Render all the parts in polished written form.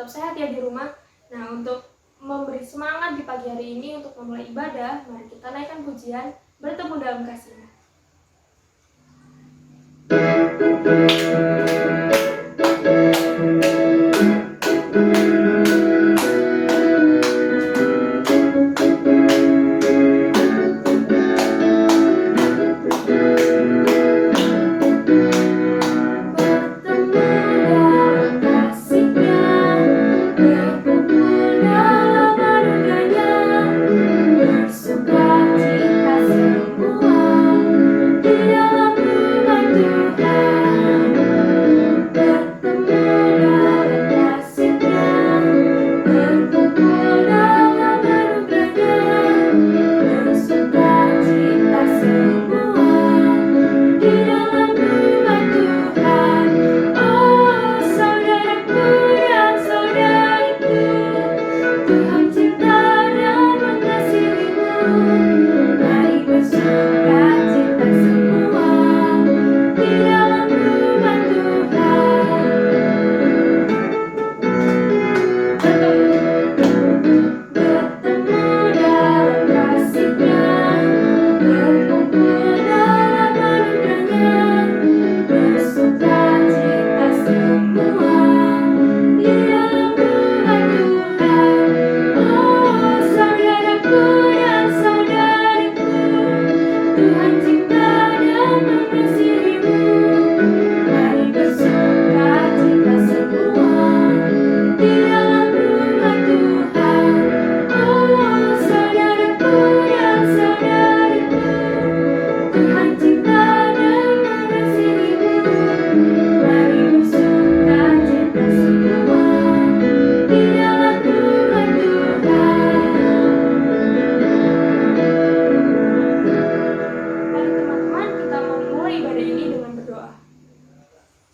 tetap sehat ya di rumah. Nah, untuk memberi semangat di pagi hari ini untuk memulai ibadah, mari kita naikkan pujian Bertemu Dalam Kasih-Nya.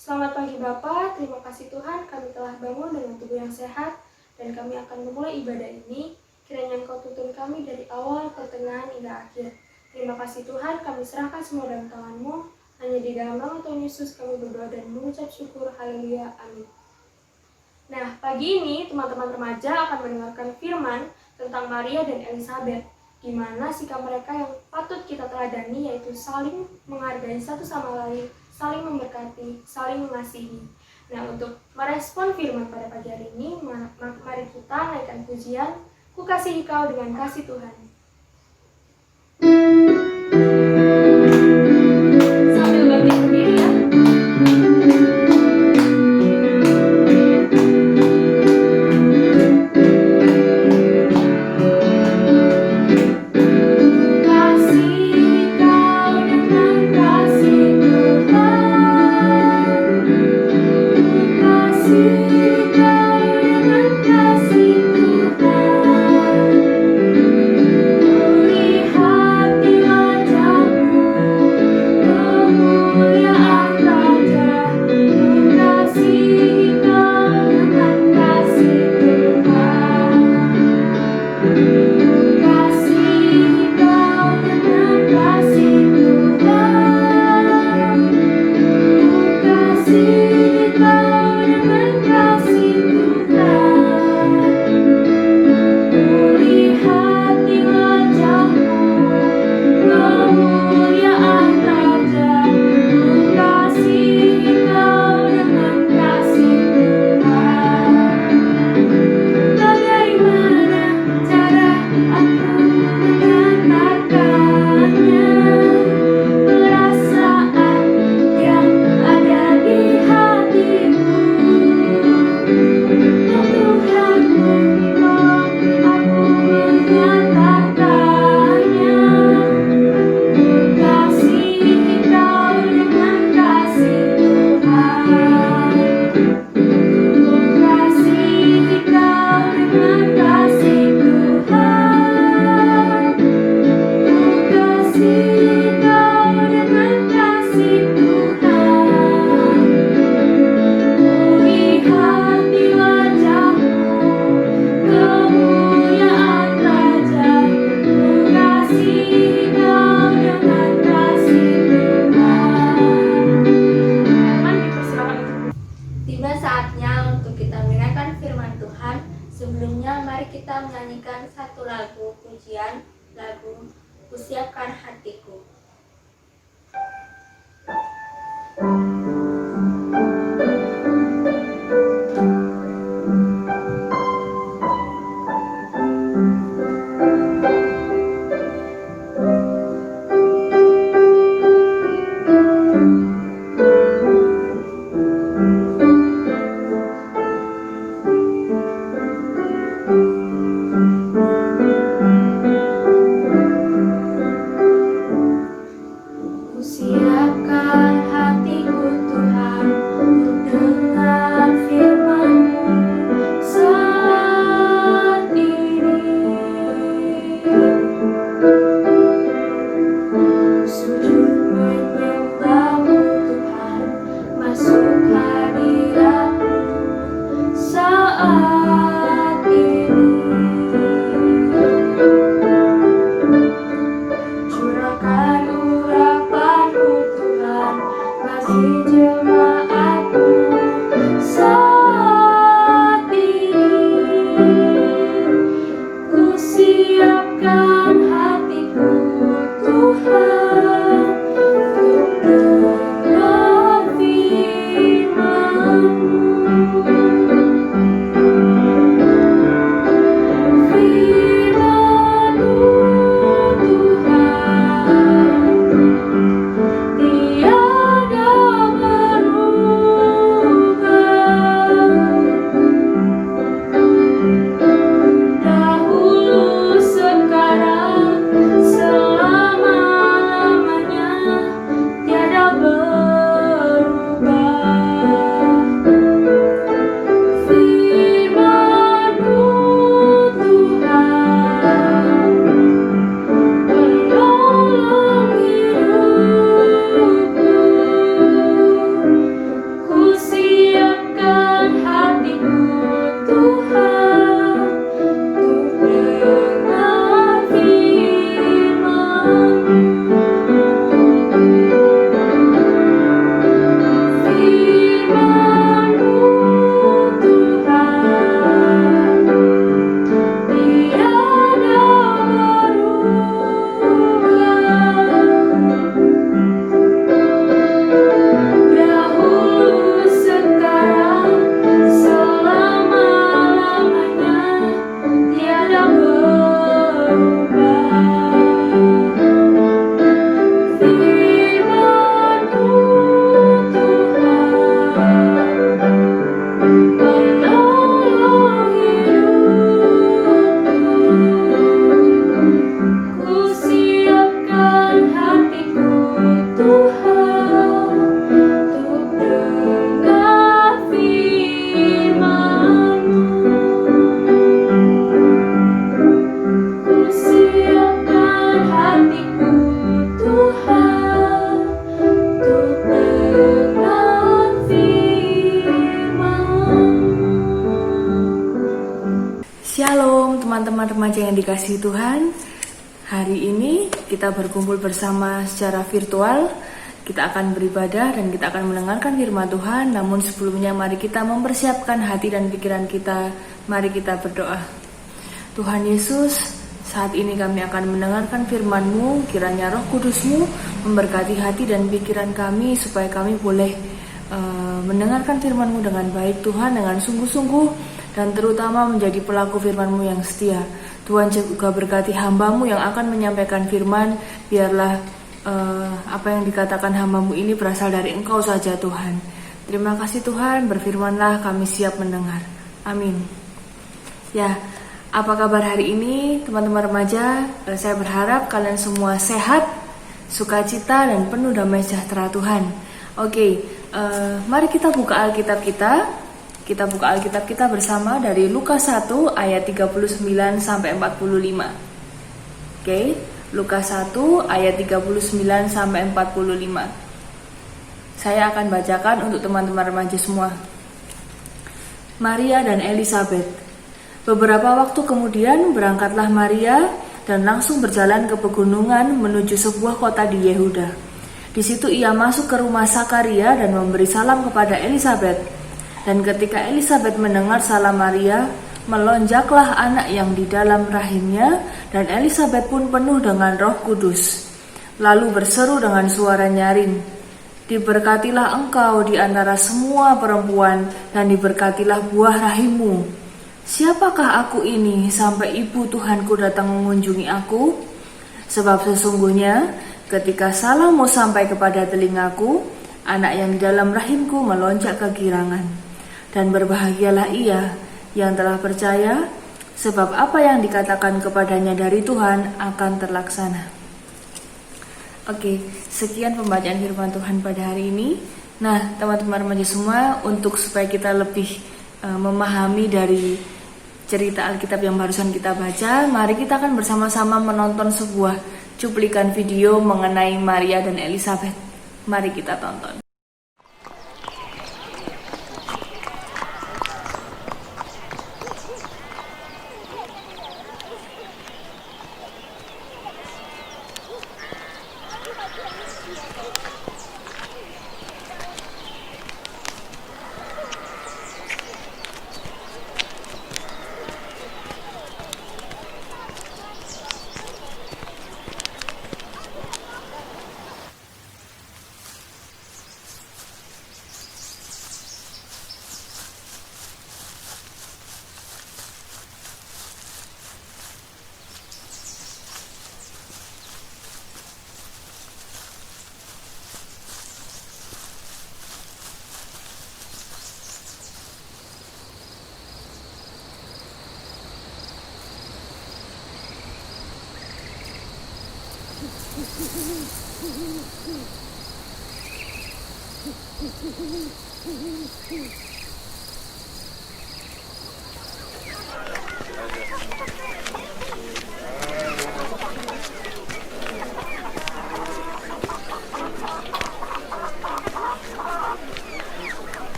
Selamat pagi Bapak, terima kasih Tuhan kami telah bangun dengan tubuh yang sehat dan kami akan memulai ibadah ini. Kiranya Engkau tuntun kami dari awal, pertengahan, hingga akhir. Terima kasih Tuhan, kami serahkan semua dalam tangan-Mu. Hanya di dalam nama Tuhan Yesus kami berdoa dan mengucap syukur. Haleluya, amin. Nah, pagi ini teman-teman remaja akan mendengarkan firman tentang Maria dan Elizabeth, di mana sikap mereka yang patut kita teladani, yaitu saling menghargai satu sama lain, saling memberkati, saling mengasihi. Nah, untuk merespon firman pada pagi hari ini, mari kita naikkan pujian, Ku Kasihi Kau dengan Kasih Tuhan. Sambil bangkit berdiri ya. Lihat di wajah mari kita menyanyikan satu lagu pujian, lagu Kusiapkan Hatiku. Shalom teman-teman remaja yang dikasihi Tuhan. Hari ini kita berkumpul bersama secara virtual. Kita akan beribadah dan kita akan mendengarkan firman Tuhan. Namun sebelumnya mari kita mempersiapkan hati dan pikiran kita. Mari kita berdoa. Tuhan Yesus, saat ini kami akan mendengarkan firman-Mu. Kiranya Roh Kudus-Mu memberkati hati dan pikiran kami supaya kami boleh mendengarkan firman-Mu dengan baik Tuhan, dengan sungguh-sungguh, dan terutama menjadi pelaku firman-Mu yang setia. Tuhan juga berkati hamba-Mu yang akan menyampaikan firman. Biarlah apa yang dikatakan hamba-Mu ini berasal dari Engkau saja Tuhan. Terima kasih Tuhan, berfirmanlah, kami siap mendengar. Amin. Ya, apa kabar hari ini teman-teman remaja? Saya berharap kalian semua sehat, sukacita, dan penuh damai sejahtera Tuhan. Oke, mari kita buka Alkitab kita. Kita buka Alkitab kita bersama dari Lukas 1 ayat 39 sampai 45. Oke, Lukas 1 ayat 39 sampai 45. Saya akan bacakan untuk teman-teman remaja semua. Maria dan Elisabet. Beberapa waktu kemudian berangkatlah Maria dan langsung berjalan ke pegunungan menuju sebuah kota di Yehuda. Di situ ia masuk ke rumah Sakaria dan memberi salam kepada Elisabet. Dan ketika Elisabet mendengar salam Maria, melonjaklah anak yang di dalam rahimnya, dan Elisabet pun penuh dengan Roh Kudus. Lalu berseru dengan suara nyaring, "Diberkatilah engkau di antara semua perempuan, dan diberkatilah buah rahimmu. Siapakah aku ini sampai ibu Tuhanku datang mengunjungi aku? Sebab sesungguhnya ketika salammu sampai kepada telingaku, anak yang di dalam rahimku melonjak kegirangan. Dan berbahagialah ia yang telah percaya, sebab apa yang dikatakan kepadanya dari Tuhan akan terlaksana." Oke, sekian pembacaan firman Tuhan pada hari ini. Nah, teman-teman remaja semua, untuk supaya kita lebih memahami dari cerita Alkitab yang barusan kita baca, mari kita akan bersama-sama menonton sebuah cuplikan video mengenai Maria dan Elisabet. Mari kita tonton.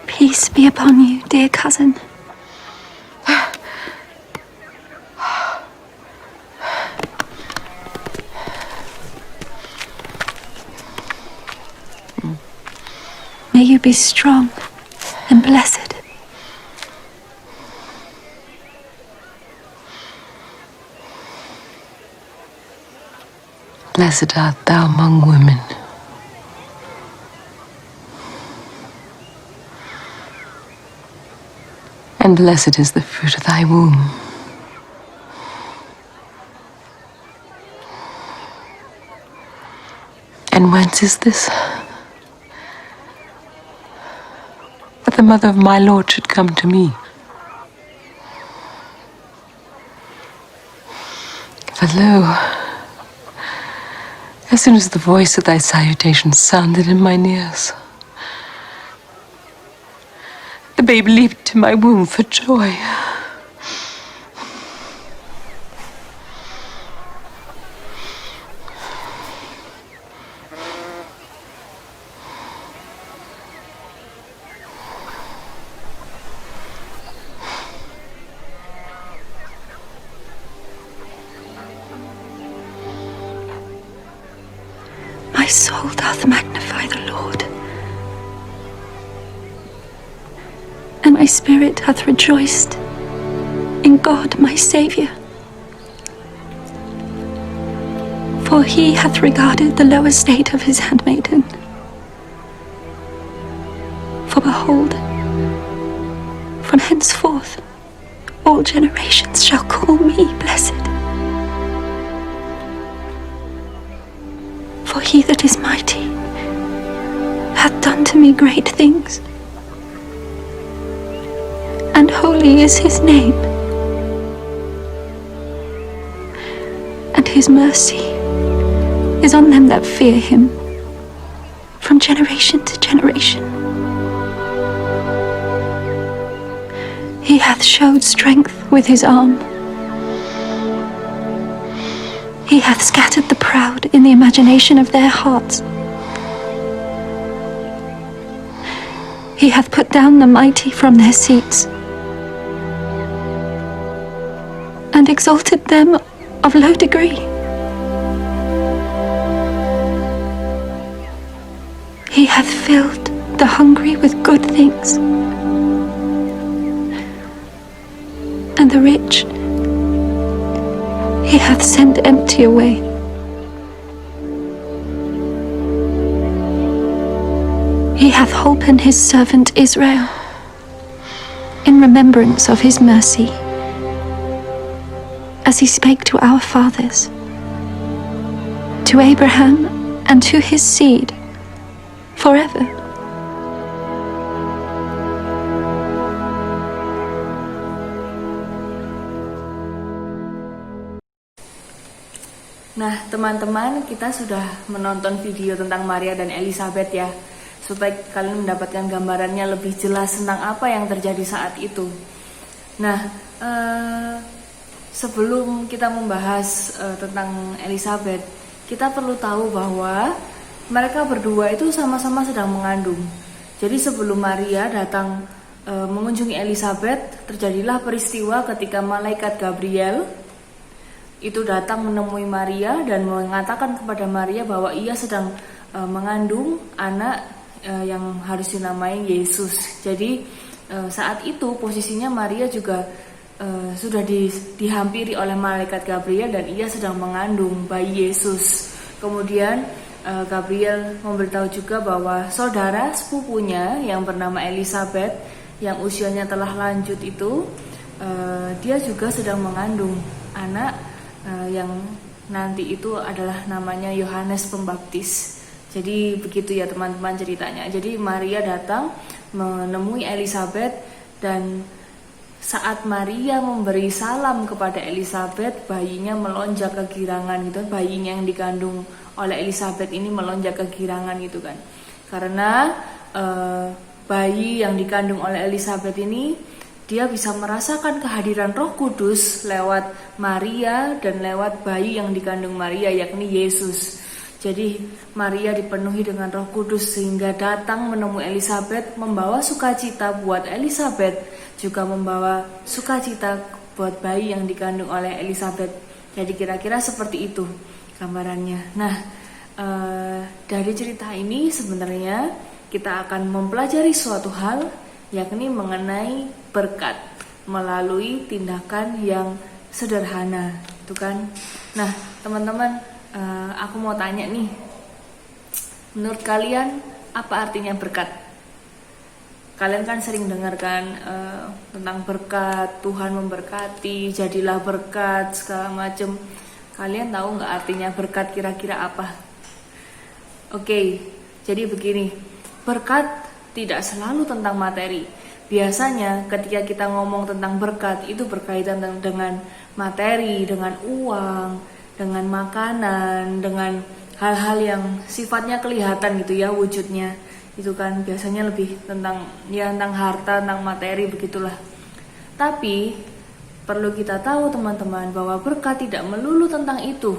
Peace be upon you, dear cousin. May you be strong and blessed. Blessed art thou among women, and blessed is the fruit of thy womb. And whence is this? That the mother of my Lord should come to me. For lo, as soon as the voice of thy salutation sounded in mine ears, the babe leaped to my womb for joy. My soul doth magnify the Lord, and my spirit hath rejoiced in God my Saviour. For he hath regarded the low estate of his handmaiden. For behold, from henceforth all generations shall call me blessed. For he that is mighty hath done to me great things, and holy is his name, and his mercy is on them that fear him from generation to generation. He hath showed strength with his arm. He hath scattered the proud in the imagination of their hearts. He hath put down the mighty from their seats, and exalted them of low degree. He hath filled the hungry with good things, and the rich he hath sent empty away. He hath holpen his servant Israel in remembrance of his mercy, as he spake to our fathers, to Abraham and to his seed forever. Nah, teman-teman, kita sudah menonton video tentang Maria dan Elizabeth ya, supaya kalian mendapatkan gambarannya lebih jelas tentang apa yang terjadi saat itu. Nah, sebelum kita membahas tentang Elizabeth, kita perlu tahu bahwa mereka berdua itu sama-sama sedang mengandung. Jadi sebelum Maria datang mengunjungi Elizabeth, terjadilah peristiwa ketika malaikat Gabriel itu datang menemui Maria dan mengatakan kepada Maria bahwa ia sedang mengandung anak yang harus dinamai Yesus. Jadi saat itu posisinya Maria juga sudah dihampiri oleh malaikat Gabriel dan ia sedang mengandung bayi Yesus. Kemudian Gabriel memberitahu juga bahwa saudara sepupunya yang bernama Elizabeth yang usianya telah lanjut itu dia juga sedang mengandung anak yang nanti itu adalah namanya Yohanes Pembaptis. Jadi begitu ya teman-teman ceritanya. Jadi Maria datang menemui Elizabeth, dan saat Maria memberi salam kepada Elizabeth, bayinya melonjak kegirangan gitu. Bayinya yang dikandung oleh Elizabeth ini melonjak kegirangan gitu kan. Karena bayi yang dikandung oleh Elizabeth ini dia bisa merasakan kehadiran Roh Kudus lewat Maria dan lewat bayi yang dikandung Maria, yakni Yesus. Jadi Maria dipenuhi dengan Roh Kudus sehingga datang menemui Elizabeth, membawa sukacita buat Elizabeth, juga membawa sukacita buat bayi yang dikandung oleh Elizabeth. Jadi kira-kira seperti itu gambarannya. Nah, dari cerita ini sebenarnya kita akan mempelajari suatu hal, yakni mengenai berkat melalui tindakan yang sederhana, itu kan. Nah, teman-teman, aku mau tanya nih, menurut kalian apa artinya berkat? Kalian kan sering dengarkan tentang berkat, Tuhan memberkati, jadilah berkat, segala macam. Kalian tahu nggak artinya berkat kira-kira apa? Oke, jadi begini, berkat tidak selalu tentang materi. Biasanya ketika kita ngomong tentang berkat itu berkaitan dengan materi, dengan uang, dengan makanan, dengan hal-hal yang sifatnya kelihatan gitu ya wujudnya. Itu kan biasanya lebih tentang tentang harta, tentang materi begitulah. Tapi perlu kita tahu teman-teman bahwa berkat tidak melulu tentang itu.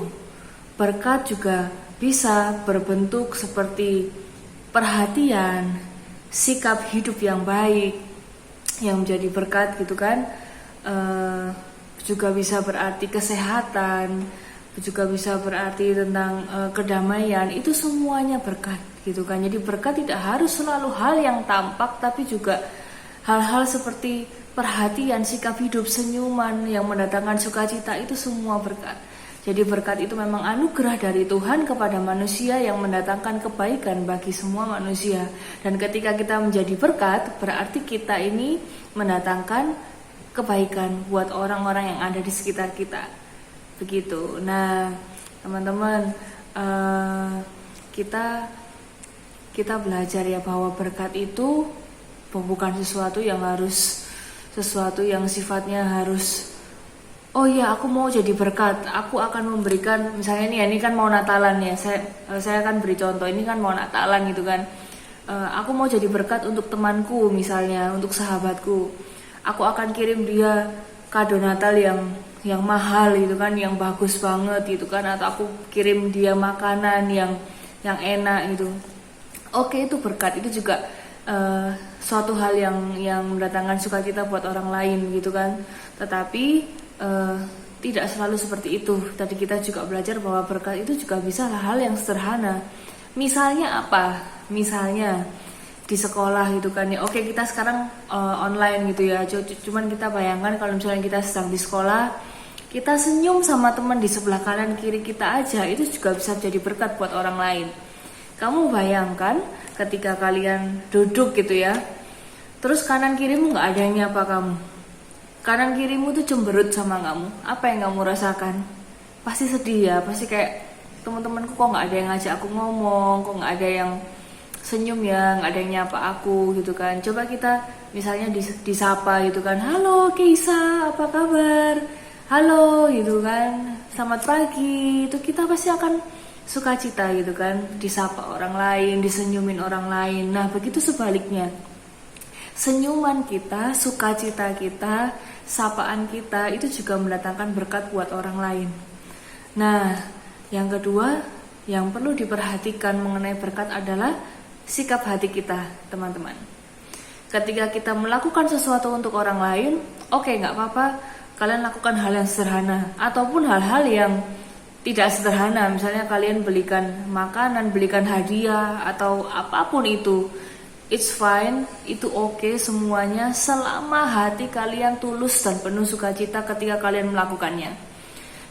Berkat juga bisa berbentuk seperti perhatian, sikap hidup yang baik yang menjadi berkat gitu kan. Juga bisa berarti kesehatan, juga bisa berarti tentang kedamaian. Itu semuanya berkat gitu kan. Jadi berkat tidak harus selalu hal yang tampak, tapi juga hal-hal seperti perhatian, sikap hidup, senyuman yang mendatangkan sukacita, itu semua berkat. Jadi berkat itu memang anugerah dari Tuhan kepada manusia yang mendatangkan kebaikan bagi semua manusia. Dan ketika kita menjadi berkat, berarti kita ini mendatangkan kebaikan buat orang-orang yang ada di sekitar kita. Begitu. Nah, teman-teman, kita belajar ya bahwa berkat itu bukan sesuatu yang sifatnya harus, oh iya aku mau jadi berkat, aku akan memberikan, misalnya ini kan mau Natalan ya, saya akan beri contoh, ini kan mau Natalan gitu kan. Aku mau jadi berkat untuk temanku misalnya, untuk sahabatku. Aku akan kirim dia kado Natal yang mahal gitu kan, yang bagus banget gitu kan, atau aku kirim dia makanan yang enak gitu. Oke, itu berkat, itu juga suatu hal yang mendatangkan sukacita buat orang lain gitu kan. Tetapi tidak selalu seperti itu. Tadi kita juga belajar bahwa berkat itu juga bisa hal yang sederhana. Misalnya apa? Misalnya di sekolah gitu kan ya. Oke, kita sekarang online gitu ya. Cuman kita bayangkan kalau misalnya kita sedang di sekolah, kita senyum sama teman di sebelah kanan kiri kita aja, itu juga bisa jadi berkat buat orang lain. Kamu bayangkan ketika kalian duduk gitu ya, terus kanan kirimu nggak ada yang nyapa kamu, kanan kirimu tuh cemberut sama kamu, apa yang kamu rasakan? Pasti sedih ya, pasti kayak teman-temanku kok nggak ada yang ngajak aku ngomong, kok nggak ada yang senyum ya, nggak ada yang nyapa aku gitu kan. Coba kita misalnya disapa gitu kan, halo Keisa, apa kabar? Halo gitu kan, selamat pagi. Itu kita pasti akan sukacita gitu kan, disapa orang lain, disenyumin orang lain. Nah begitu sebaliknya, senyuman kita, sukacita kita, sapaan kita itu juga mendatangkan berkat buat orang lain. Nah yang kedua yang perlu diperhatikan mengenai berkat adalah sikap hati kita, teman-teman. Ketika kita melakukan sesuatu untuk orang lain, oke, nggak apa-apa, kalian lakukan hal yang sederhana ataupun hal-hal yang tidak sederhana. Misalnya kalian belikan makanan, belikan hadiah atau apapun itu, it's fine, itu oke semuanya selama hati kalian tulus dan penuh sukacita ketika kalian melakukannya.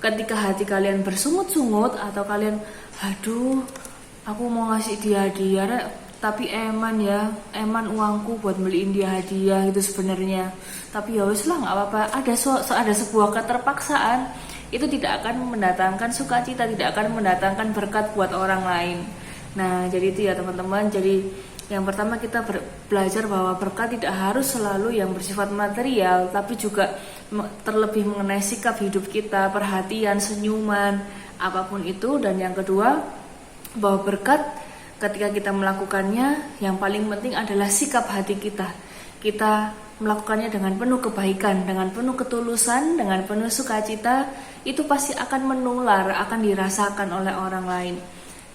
Ketika hati kalian bersungut-sungut atau kalian, aduh, aku mau ngasih dia hadiah, tapi eman uangku buat beliin dia hadiah gitu sebenarnya. Tapi ya wis lah, nggak apa-apa. Ada sebuah keterpaksaan, itu tidak akan mendatangkan sukacita, tidak akan mendatangkan berkat buat orang lain. Nah, jadi itu ya teman-teman. Jadi yang pertama kita belajar bahwa berkat tidak harus selalu yang bersifat material, tapi juga terlebih mengenai sikap hidup kita, perhatian, senyuman, apapun itu. Dan yang kedua, bahwa berkat ketika kita melakukannya, yang paling penting adalah sikap hati kita. Kita melakukannya dengan penuh kebaikan, dengan penuh ketulusan, dengan penuh sukacita, itu pasti akan menular, akan dirasakan oleh orang lain.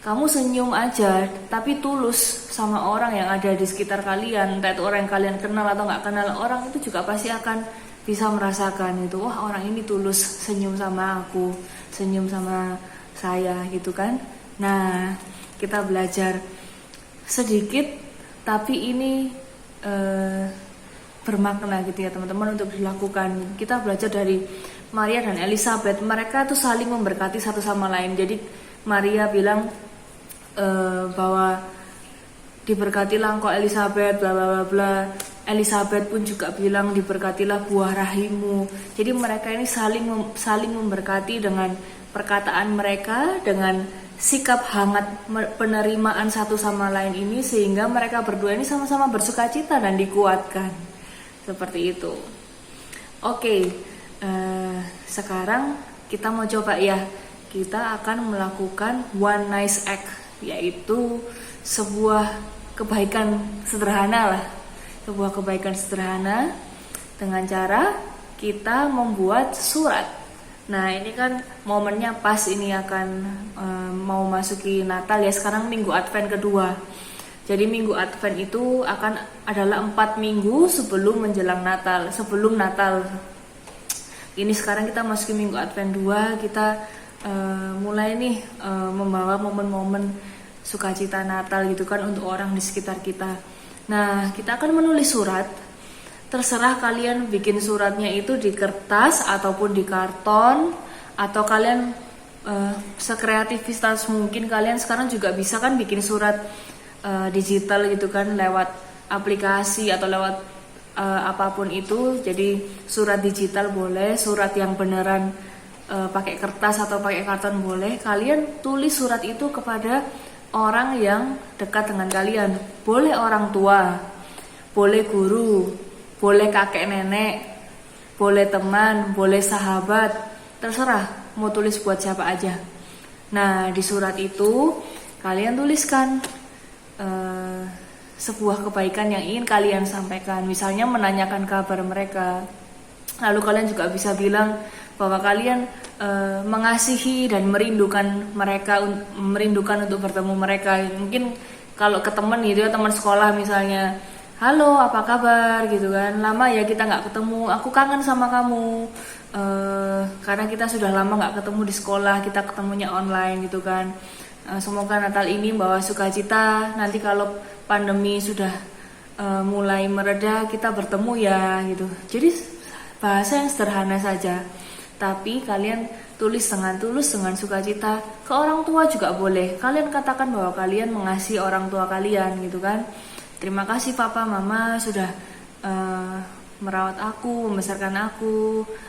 Kamu senyum aja, tapi tulus sama orang yang ada di sekitar kalian, entah itu orang yang kalian kenal atau nggak kenal, orang itu juga pasti akan bisa merasakan itu. Wah, orang ini tulus senyum sama aku, senyum sama saya gitu kan. Nah, kita belajar sedikit, tapi ini bermakna gitu ya teman-teman untuk dilakukan. Kita belajar dari Maria dan Elizabeth, mereka tuh saling memberkati satu sama lain. Jadi Maria bilang bahwa diberkatilah engkau Elizabeth, bla bla bla bla. Elizabeth pun juga bilang diberkatilah buah rahimmu. Jadi mereka ini saling memberkati dengan perkataan mereka, dengan sikap hangat penerimaan satu sama lain ini, sehingga mereka berdua ini sama-sama bersukacita dan dikuatkan. Seperti itu. Oke, sekarang kita mau coba ya, kita akan melakukan one nice act, yaitu sebuah kebaikan sederhana lah, sebuah kebaikan sederhana dengan cara kita membuat surat. Nah ini kan momennya pas, ini akan mau masuki Natal ya, sekarang minggu Advent kedua. Jadi minggu Advent itu adalah 4 minggu sebelum menjelang Natal, sebelum Natal. Ini sekarang kita masuki minggu Advent 2, kita mulai nih membawa momen-momen sukacita Natal gitu kan untuk orang di sekitar kita. Nah kita akan menulis surat. Terserah kalian bikin suratnya itu di kertas ataupun di karton, atau kalian sekreativitas mungkin kalian sekarang juga bisa kan bikin surat digital gitu kan, lewat aplikasi atau lewat apapun itu. Jadi surat digital boleh, surat yang beneran pakai kertas atau pakai karton boleh. Kalian tulis surat itu kepada orang yang dekat dengan kalian. Boleh orang tua, boleh guru, boleh kakek nenek, boleh teman, boleh sahabat, terserah mau tulis buat siapa aja. Nah di surat itu kalian tuliskan sebuah kebaikan yang ingin kalian sampaikan. Misalnya menanyakan kabar mereka, Lalu kalian juga bisa bilang bahwa kalian mengasihi dan merindukan mereka, merindukan untuk bertemu mereka. Mungkin kalau ke teman gitu ya, teman sekolah misalnya, halo apa kabar gitu kan, lama ya kita nggak ketemu, aku kangen sama kamu. Karena kita sudah lama nggak ketemu di sekolah, kita ketemunya online gitu kan. Semoga Natal ini membawa sukacita. Nanti kalau pandemi sudah mulai mereda, kita bertemu ya gitu. Jadi bahasa yang sederhana saja, tapi kalian tulis dengan tulus, dengan sukacita. Ke orang tua juga boleh. Kalian katakan bahwa kalian mengasihi orang tua kalian gitu kan. Terima kasih papa mama sudah merawat aku, membesarkan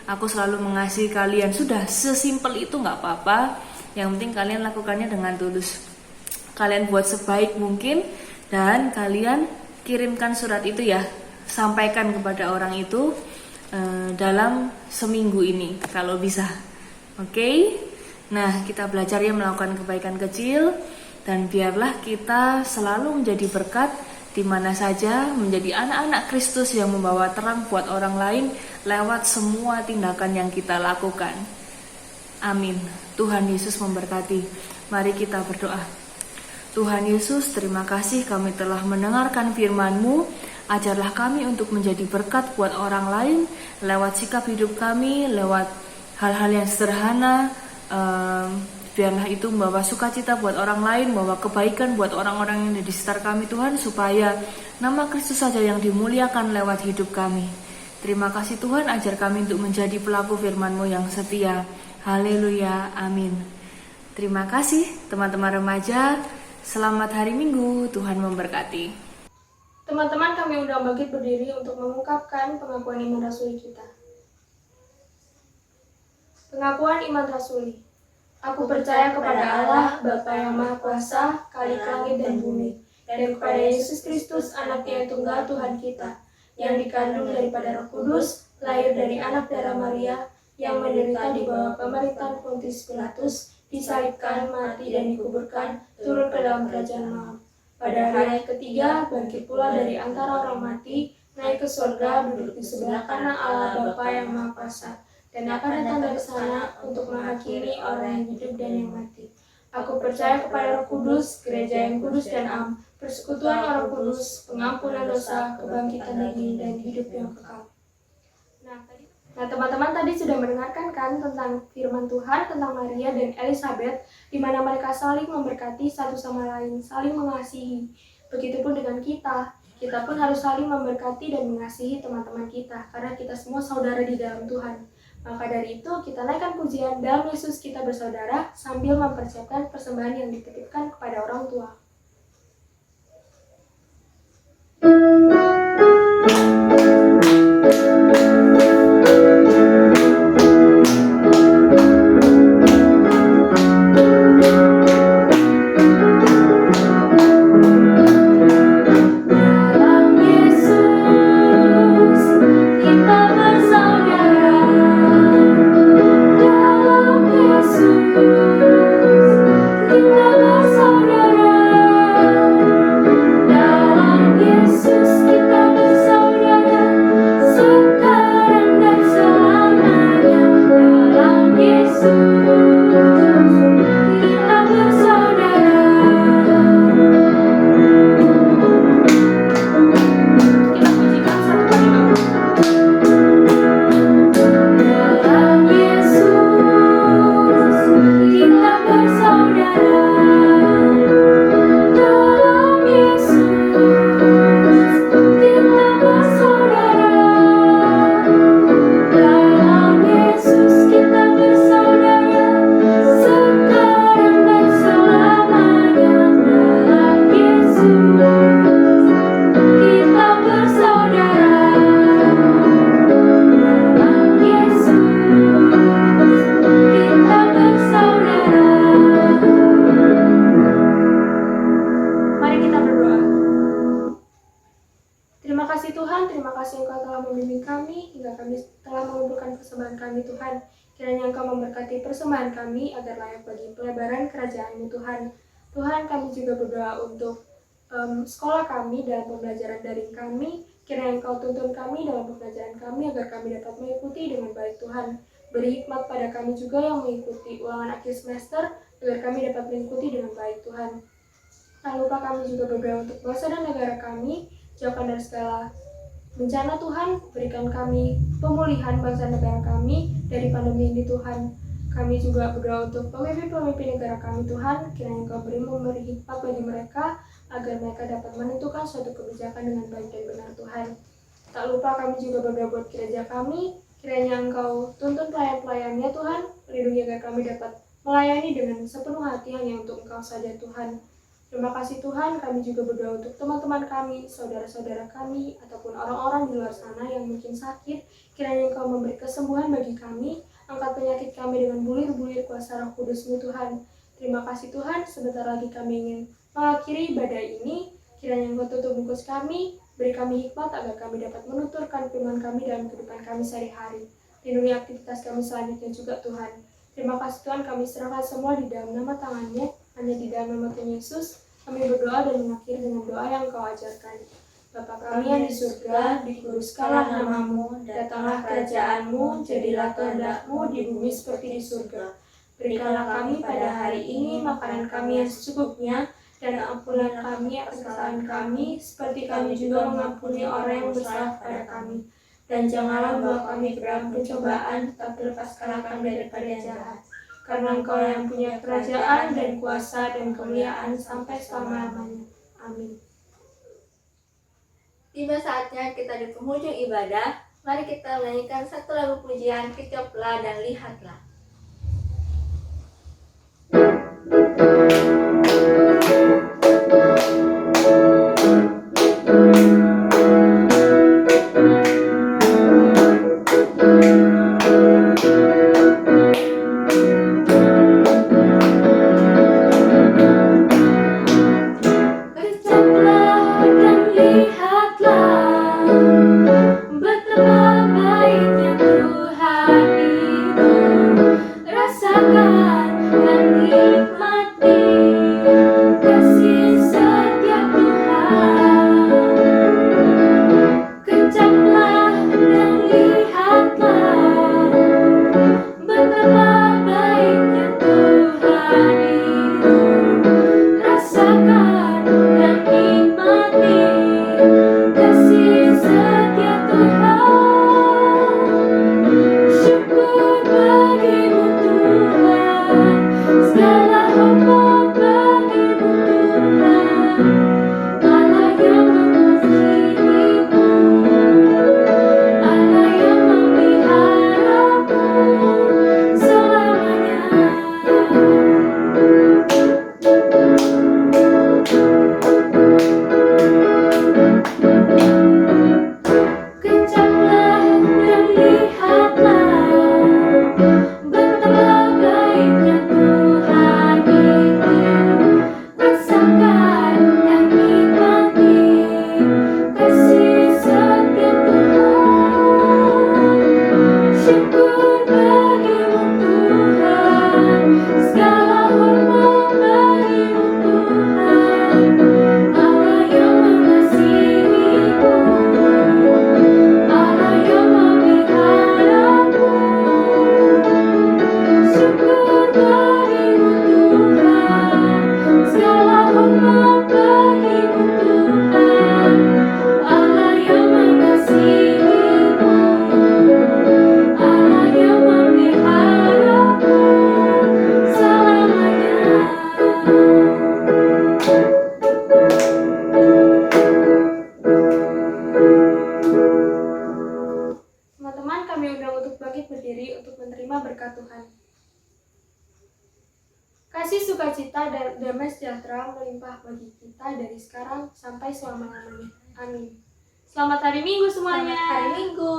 aku selalu mengasihi kalian. Sudah, sesimpel itu nggak apa-apa. Yang penting kalian lakukannya dengan tulus. Kalian buat sebaik mungkin dan kalian kirimkan surat itu ya, sampaikan kepada orang itu dalam seminggu ini kalau bisa. Oke? Nah, kita belajar ya melakukan kebaikan kecil, dan biarlah kita selalu menjadi berkat di mana saja, menjadi anak-anak Kristus yang membawa terang buat orang lain lewat semua tindakan yang kita lakukan. Amin. Tuhan Yesus memberkati. Mari kita berdoa. Tuhan Yesus, terima kasih kami telah mendengarkan firman-Mu. Ajarlah kami untuk menjadi berkat buat orang lain lewat sikap hidup kami, lewat hal-hal yang sederhana. Biarlah itu membawa sukacita buat orang lain, membawa kebaikan buat orang-orang yang di sekitar kami Tuhan, supaya nama Kristus saja yang dimuliakan lewat hidup kami. Terima kasih Tuhan, ajar kami untuk menjadi pelaku firman-Mu yang setia. Haleluya, amin. Terima kasih teman-teman remaja. Selamat hari Minggu, Tuhan memberkati. Teman-teman, kami undang bangkit berdiri untuk mengungkapkan pengakuan iman rasuli kita. Pengakuan iman rasuli. Aku percaya kepada Allah, Bapa yang Maha Kuasa, Khalik langit dan bumi, dan kepada Yesus Kristus, Anaknya yang tunggal Tuhan kita, yang dikandung daripada Roh Kudus, lahir dari anak darah Maria, yang menderita di bawah pemerintahan Pontius Pilatus, disalibkan, mati dan dikuburkan, turun ke dalam kerajaan maut. Pada hari ketiga, bangkit pula dari antara orang mati, naik ke surga, duduk di sebelah kanan Allah Bapa yang Maha Kuasa, dan akan datang dari sana untuk menghakimi orang yang hidup dan yang mati. Aku percaya kepada Roh Kudus, gereja yang kudus dan am, persekutuan orang kudus, pengampunan dosa, kebangkitan daging, dan hidup yang kekal. Nah, teman-teman tadi sudah mendengarkan kan tentang firman Tuhan, tentang Maria dan Elizabeth, di mana mereka saling memberkati satu sama lain, saling mengasihi. Begitupun dengan kita pun harus saling memberkati dan mengasihi teman-teman kita, karena kita semua saudara di dalam Tuhan. Maka dari itu, kita naikkan pujian dalam Yesus kita bersaudara, sambil mempersiapkan persembahan yang dititipkan kepada orang tua. Kiranya Engkau memberkati persembahan kami agar layak bagi pelebaran kerajaan-Mu Tuhan. Tuhan, kami juga berdoa untuk sekolah kami dalam pembelajaran daring kami. Kiranya Engkau tuntun kami dalam pembelajaran kami agar kami dapat mengikuti dengan baik Tuhan. Beri hikmat pada kami juga yang mengikuti ulangan akhir semester agar kami dapat mengikuti dengan baik Tuhan. Tak lupa kami juga berdoa untuk bangsa dan negara kami. Jauhkan dari segala bencana Tuhan, berikan kami pemulihan bangsa negara kami dari pandemi ini Tuhan. Kami juga berdoa untuk pemimpin-pemimpin negara kami Tuhan. Kiranya Engkau memberi hikmat bagi mereka agar mereka dapat menentukan suatu kebijakan dengan baik dan benar Tuhan. Tak lupa kami juga berdoa buat gereja kami. Kiranya Engkau tuntun pelayan-pelayannya Tuhan. Lindungi agar kami dapat melayani dengan sepenuh hati hanya untuk Engkau saja Tuhan. Terima kasih Tuhan, kami juga berdoa untuk teman-teman kami, saudara-saudara kami, ataupun orang-orang di luar sana yang mungkin sakit. Kiranya Engkau memberi kesembuhan bagi kami, angkat penyakit kami dengan bulir-bulir kuasa Roh Kudus-Mu Tuhan. Terima kasih Tuhan, sebentar lagi kami ingin mengakhiri ibadah ini. Kiranya Engkau tutup bungkus kami, beri kami hikmat agar kami dapat menuturkan firman kami dalam kehidupan kami sehari-hari. Lindungi aktivitas kami selanjutnya juga Tuhan. Terima kasih Tuhan, kami serahkan semua di dalam nama tangan-Mu. Hanya di dalam nama Tuhan Yesus, kami berdoa dan mengakhiri dengan doa yang Kau ajarkan. Bapa kami yang di surga, dikuduskanlah nama-Mu, datanglah kerajaan-Mu, jadilah kehendak-Mu di bumi seperti di surga. Berikanlah kami pada hari ini makanan kami yang secukupnya, dan ampunilah kami atas kesalahan kami, seperti kami juga mengampuni orang yang bersalah pada kami. Dan janganlah membawa kami ke dalam pencobaan, tetapi lepaskanlah kami daripada jahat. Karena Engkau yang punya kerajaan dan kuasa dan kemuliaan sampai selama-lamanya. Amin. Tiba saatnya kita di penghujung ibadah. Mari kita menyanyikan satu lagu pujian, Kecoplah dan Lihatlah. Kasih sukacita dan damai sejahtera melimpah bagi kita dari sekarang sampai selama-lamanya. Amin. Selamat hari Minggu semuanya. Selamat hari Minggu.